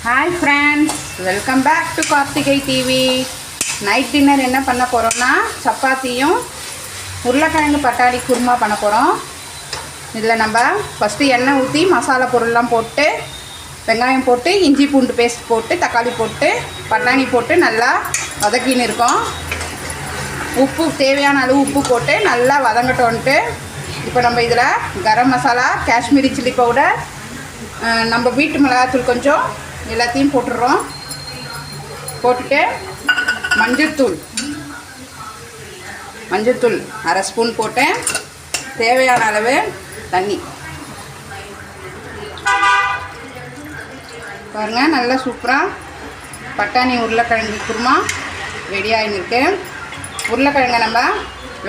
Hi friends, welcome back to Karthikai TV. Night dinner என்ன பண்ண போறோம்னா சப்பாத்தியும் உருளைக்கிழங்கு பட்டாணி குருமா பண்ண போறோம். இதில் நம்ம ஃபர்ஸ்ட் எண்ணெய் ஊற்றி மசாலா பொருள்லாம் போட்டு வெங்காயம் போட்டு இஞ்சி பூண்டு பேஸ்ட் போட்டு தக்காளி போட்டு பட்டாணி போட்டு நல்லா வதக்கின்னு இருக்கோம். உப்பு தேவையான அளவு உப்பு போட்டு நல்லா வதங்கட்டோன்ட்டு இப்போ நம்ம இதில் கரம் மசாலா, காஷ்மீரி சில்லி பவுடர், நம்ம வீட்டு மிளகாத்தூள் கொஞ்சம் எல்லாத்தையும் போட்டுடுறோம். போட்டுட்டு மஞ்சள்தூள் அரை ஸ்பூன் போட்டேன். தேவையான அளவு தண்ணி பாருங்கள். நல்லா சூப்பராக பட்டாணி உருளைக்கிழங்கு குருமா ரெடி ஆகிருக்கு. உருளைக்கிழங்கை நம்ம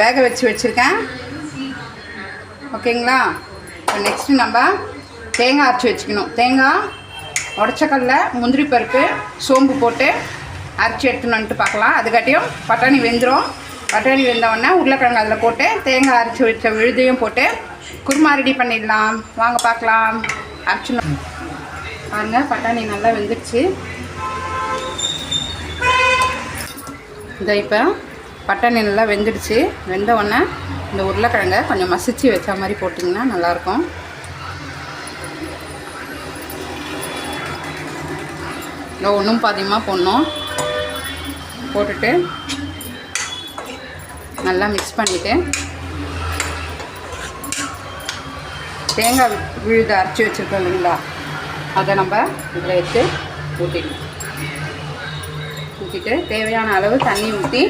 வேக வச்சுருக்கேன். ஓகேங்களா? இப்போ நெக்ஸ்ட்டு நம்ம தேங்காய் அரைச்சி வச்சுக்கணும். தேங்காய், உடச்சக்கல்ல, முந்திரி பருப்பு, சோம்பு போட்டு அரைச்சி எடுத்துன்னு பார்க்கலாம். அதுக்காட்டியும் பட்டாணி வெந்துடும். பட்டாணி வெந்தவுடனே உருளைக்கிழங்கு அதில் போட்டு தேங்காய் அரைச்சி வச்ச விழுதையும் போட்டு குருமா ரெடி பண்ணிடலாம். வாங்க பார்க்கலாம். அரைச்சிடணும் பாருங்கள். பட்டாணி நல்லா வெந்துடுச்சு. இப்போ பட்டாணி நல்லா வெந்துடுச்சு. வெந்தவுடனே இந்த உருளைக்கிழங்கை கொஞ்சம் மசிச்சு வச்ச மாதிரி போட்டிங்கன்னா நல்லாயிருக்கும். ஒன்றும் பாதியமாக போடணும். போட்டுட்டு நல்லா மிக்ஸ் பண்ணிவிட்டு தேங்காய் விழுது அரைச்சி வச்சுருக்கோம் இல்லைங்களா, அதை நம்ம இதில் வச்சு ஊற்றிட்டு தேவையான அளவு தண்ணி ஊற்றிட்டு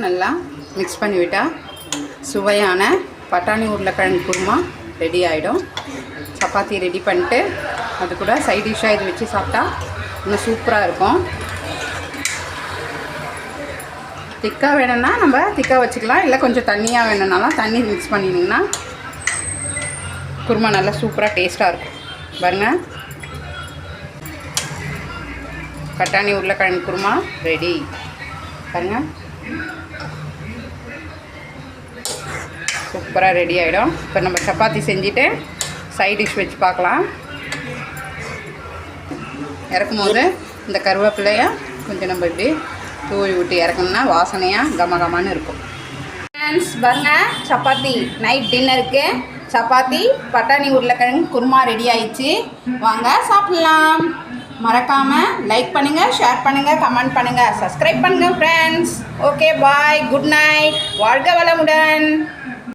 நல்லா மிக்ஸ் பண்ணிவிட்டால் சுவையான பட்டாணி உருளைக்கிழங்கு குருமா ரெடி ஆகிடும். சப்பாத்தி ரெடி பண்ணிட்டு அது கூட சைட் டிஷ்ஷாக இது வச்சு சாப்பிட்டா இன்னும் சூப்பராக இருக்கும். திக்காக வேணும்னா நம்ம திக்காக வச்சுக்கலாம், இல்லை கொஞ்சம் தண்ணியாக வேணும்னாலும் தண்ணி மிக்ஸ் பண்ணிங்கன்னா குருமா நல்லா சூப்பராக டேஸ்ட்டாக இருக்கும். பாருங்கள், பட்டாணி உருளைக்கிழங்கு குருமா ரெடி. பாருங்கள், சூப்பராக ரெடி ஆகிடும். இப்போ நம்ம சப்பாத்தி செஞ்சுட்டு சைட் டிஷ் வச்சு பார்க்கலாம். இறக்கும் போது இந்த கருவேப்பிலையை கொஞ்சம் நம்ம இப்படி தூவி விட்டு இறக்கணும்னா வாசனையாக கமகமானு இருக்கும். ஃப்ரெண்ட்ஸ் பாருங்கள், சப்பாத்தி நைட் டின்னருக்கு சப்பாத்தி பட்டாணி உருளைக்கிழங்கு குருமா ரெடி ஆயிடுச்சு. வாங்க சாப்பிட்லாம். மறக்காமல் லைக் பண்ணுங்கள், ஷேர் பண்ணுங்கள், கமெண்ட் பண்ணுங்கள், சப்ஸ்கிரைப் பண்ணுங்கள் ஃப்ரெண்ட்ஸ். ஓகே, பாய், குட் நைட், வாழ்க வளமுடன்.